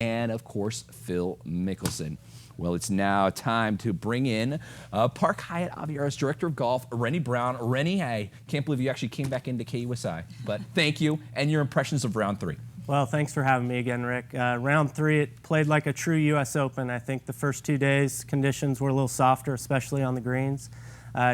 and, of course, Phil Mickelson. Well, it's now time to bring in Park Hyatt Aviara's Director of Golf, Renny Brown. Renny, I can't believe you actually came back into KUSI, but thank you, and your impressions of round 3. Well, thanks for having me again, Rick. Round 3, it played like a true U.S. Open. I think the first 2 days, conditions were a little softer, especially on the greens.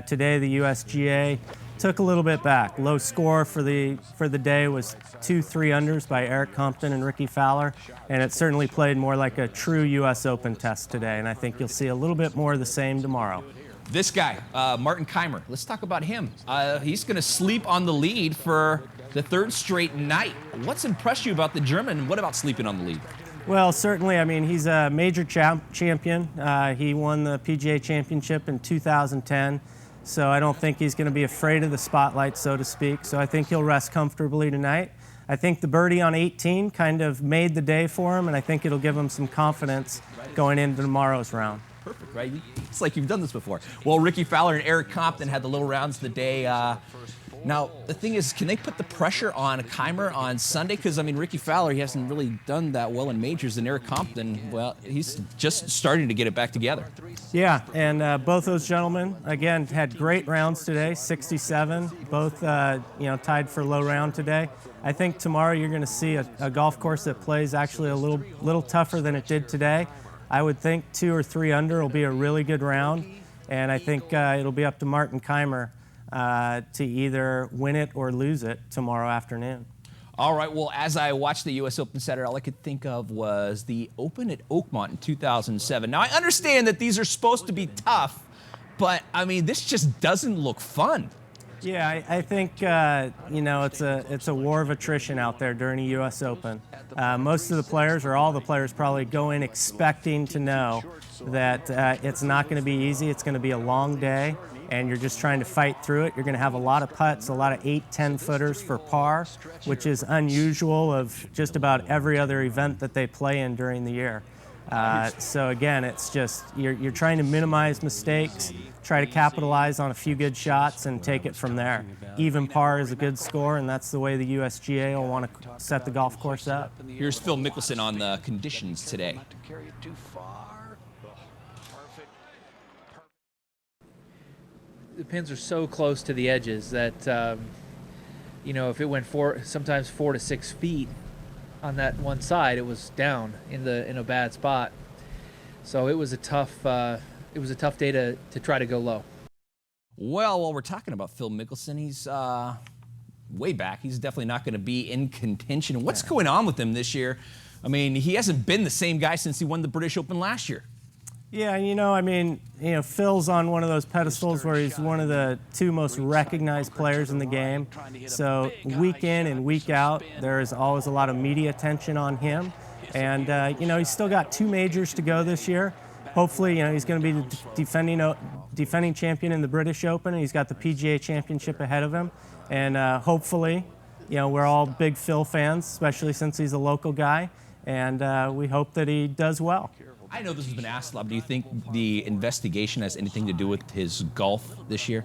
Today, the USGA took a little bit back. Low score for the day was 2 3-unders by Eric Compton and Ricky Fowler, and it certainly played more like a true U.S. Open test today, and I think you'll see a little bit more of the same tomorrow. This guy, Martin Kaymer, let's talk about him. He's going to sleep on the lead for the 3rd straight night. What's impressed you about the German, and what about sleeping on the lead? Well, certainly, I mean, he's a major champion. He won the PGA Championship in 2010, so I don't think he's going to be afraid of the spotlight, so to speak. So I think he'll rest comfortably tonight. I think the birdie on 18 kind of made the day for him, and I think it'll give him some confidence going into tomorrow's round. Perfect, right? It's like you've done this before. Well, Ricky Fowler and Eric Compton had the little rounds of the day. Now, the thing is, can they put the pressure on Kaymer on Sunday? Because, I mean, Ricky Fowler, he hasn't really done that well in majors, and Eric Compton, well, he's just starting to get it back together. Yeah, and both those gentlemen, again, had great rounds today, 67, both tied for low round today. I think tomorrow you're going to see a golf course that plays actually a little tougher than it did today. I would think 2 or 3 under will be a really good round, and I think it'll be up to Martin Kaymer to either win it or lose it tomorrow afternoon. All right, well, as I watched the U.S. Open Saturday, all I could think of was the Open at Oakmont in 2007. Now, I understand that these are supposed to be tough, but, I mean, this just doesn't look fun. Yeah, I think, it's a war of attrition out there during a U.S. Open. Most of the players, or all the players, probably go in expecting to know that it's not going to be easy. It's going to be a long day, and you're just trying to fight through it. You're going to have a lot of putts, a lot of 8-10 footers for par, which is unusual of just about every other event that they play in during the year. So again, it's just you're trying to minimize mistakes, try to capitalize on a few good shots, and take it from there. Even par is a good score, and that's the way the USGA will want to set the golf course up. Here's Phil Mickelson on the conditions today. The pins are so close to the edges that if it went sometimes 4 to 6 feet on that one side, it was down in a bad spot. So it was a tough day to try to go low. Well, while we're talking about Phil Mickelson, he's way back. He's definitely not going to be in contention. What's going on with him this year? I mean, he hasn't been the same guy since he won the British Open last year. Yeah, Phil's on one of those pedestals where he's one of the 2 most recognized players in the game. So week in and week out, there is always a lot of media attention on him. And, he's still got 2 majors to go this year. Hopefully, he's going to be the defending champion in the British Open, and he's got the PGA Championship ahead of him. And hopefully, we're all big Phil fans, especially since he's a local guy. And we hope that he does well. I know this has been asked a lot, but do you think the investigation has anything to do with his golf this year?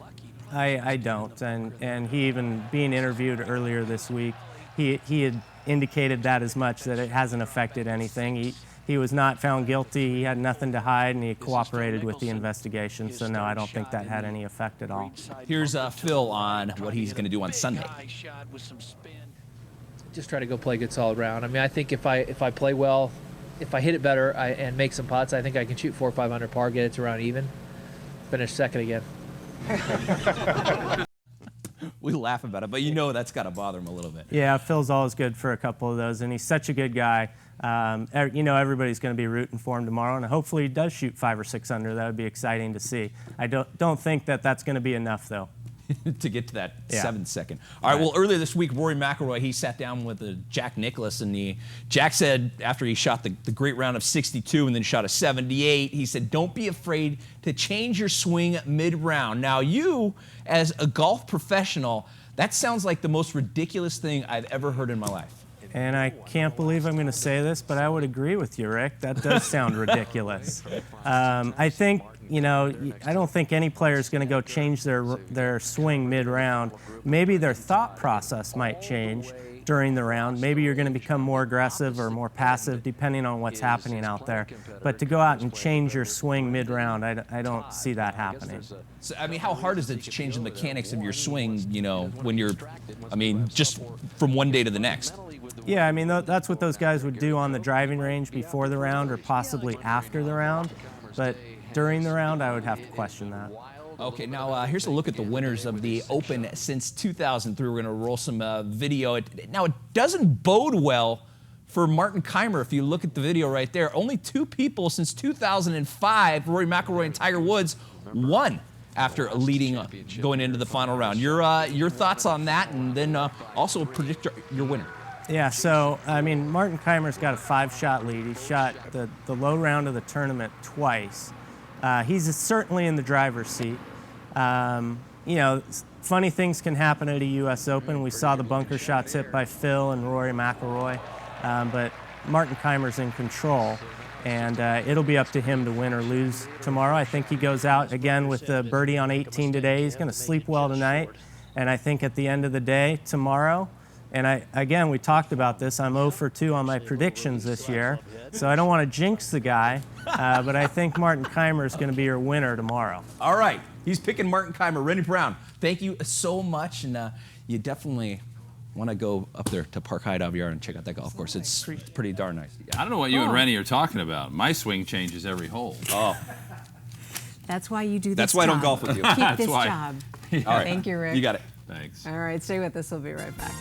I don't, and he even being interviewed earlier this week, he had indicated that as much, that it hasn't affected anything. He was not found guilty, he had nothing to hide, and he cooperated with the investigation, so no, I don't think that had any effect at all. Here's Phil on what he's going to do on Sunday. Just try to go play a good solid round. I mean, I think if I play well, if I hit it better and make some putts, I think I can shoot 4 or 5 under par, get it to around even, finish second again. We laugh about it, but that's got to bother him a little bit. Yeah, Phil's always good for a couple of those, and he's such a good guy. Everybody's going to be rooting for him tomorrow, and hopefully he does shoot 5 or 6 under. That would be exciting to see. I don't think that's going to be enough, though. To get to that 7th second. All right, well, earlier this week, Rory McIlroy, he sat down with Jack Nicklaus, and Jack said after he shot the great round of 62 and then shot a 78, he said, don't be afraid to change your swing mid-round. Now, you, as a golf professional, that sounds like the most ridiculous thing I've ever heard in my life. And I can't believe I'm going to say this, but I would agree with you, Rick. That does sound ridiculous. I think, I don't think any player is going to go change their swing mid-round. Maybe their thought process might change during the round. Maybe you're going to become more aggressive or more passive depending on what's happening out there. But to go out and change your swing mid-round, I don't see that happening. So, I mean, how hard is it to change the mechanics of your swing, you know, when you're, I mean, just from one day to the next? Yeah, I mean, that's what those guys would do on the driving range before the round or possibly after the round. But during the round, I would have to question that. Okay, now here's a look at the winners of the Open since 2003. We're going to roll some video. Now, it doesn't bode well for Martin Kaymer. If you look at the video right there, only 2 people since 2005, Rory McIlroy and Tiger Woods, won after leading going into the final round. Your thoughts on that, and then also predict your winner. Yeah, so, I mean, Martin Kaymer's got a 5-shot lead. He shot the low round of the tournament twice. He's certainly in the driver's seat. You know, funny things can happen at a U.S. Open. We saw the bunker shots hit by Phil and Rory McIlroy, but Martin Kaymer's in control, and it'll be up to him to win or lose tomorrow. I think he goes out again with the birdie on 18 today. He's going to sleep well tonight, and I think at the end of the day tomorrow, and again, we talked about this, I'm 0 for 2 on my predictions this year, so I don't want to jinx the guy, but I think Martin Kaymer is going to be your winner tomorrow. All right, he's picking Martin Kaymer. Renny Brown, thank you so much, and you definitely want to go up there to Park Hyatt Aviar and check out that golf course. It's pretty darn nice. I don't know what you and Renny are talking about. My swing changes every hole. Oh. That's why you do this That's why I don't golf with you. Keep this job. All right. Thank you, Rick. You got it. Thanks. All right, stay with us. We'll be right back.